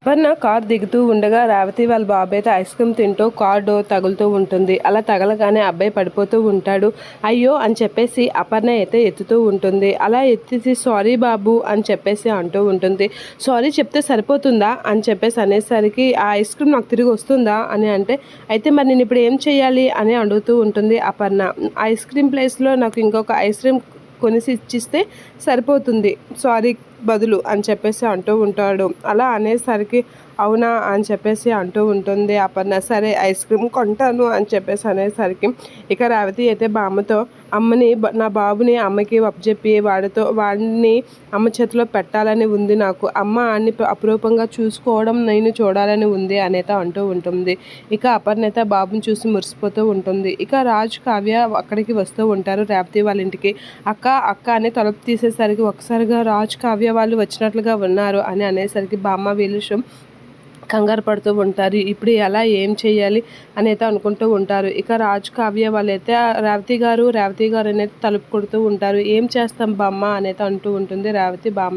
Aparna car దిగుతూ ఉండగా రేవతి వాళ్ళ బాబాయ్ అయితే ఐస్ క్రీమ్ తింటూ కార్ డోర్ తగులుతూ ఉంటుంది. అలా తగలగానే అబ్బాయి పడిపోతూ ఉంటాడు. అయ్యో అని చెప్పేసి అపర్ణ అయితే ఎత్తుతూ ఉంటుంది. అలా ఎత్తేసి సారీ బాబు అని చెప్పేసి అంటూ ఉంటుంది. సారీ చెప్తే సరిపోతుందా అని చెప్పేసి అనేసరికి ఆ ఐస్ క్రీమ్ నాకు తిరిగి వస్తుందా అని అంటే, అయితే మరి నేను ఇప్పుడు ఏం చేయాలి అని అడుగుతూ ఉంటుంది అపర్ణ. ఐస్ క్రీమ్ ప్లేస్లో నాకు ఇంకొక ఐస్ క్రీమ్ కొనిసి ఇచ్చిస్తే సరిపోతుంది సారీ బదులు అని చెప్పేసి అంటూ ఉంటాడు. అలా అనేసరికి అవునా అని చెప్పేసి అంటూ ఉంటుంది అపర్ణ. సరే ఐస్ క్రీమ్ కొంటాను అని చెప్పేసి అనేసరికి ఇక రేవతి అయితే బామ్మతో అమ్మని నా బాబుని అమ్మకి అప్పచెప్పి వాడిని అమ్మ చేతిలో పెట్టాలని ఉంది నాకు. అమ్మ అన్ని అపురూపంగా చూసుకోవడం నేను చూడాలని ఉంది అనేత అంటూ ఉంటుంది. ఇక అపర్ణ అయితే బాబుని చూసి మురిసిపోతూ ఉంటుంది. ఇక రాజ్ కావ్య అక్కడికి వస్తూ ఉంటారు రేవతి వాళ్ళ ఇంటికి. అక్క అక్క అని తలుపు తీసేసరికి ఒకసారిగా రాజ్ కావ్య వాళ్ళు వచ్చినట్లుగా ఉన్నారు అని అనేసరికి బామ్మ వీళ్ళు కంగారు పడుతూ ఉంటారు. ఇప్పుడు ఎలా ఏం చేయాలి అనేది అనుకుంటూ ఉంటారు. ఇక రాజ్ కావ్య వాళ్ళైతే రేవతి గారు అనేది తలుపు కొడుతూ ఉంటారు. ఏం చేస్తాం బామ్మ అనేది అంటూ ఉంటుంది రేవతి బామ్మ.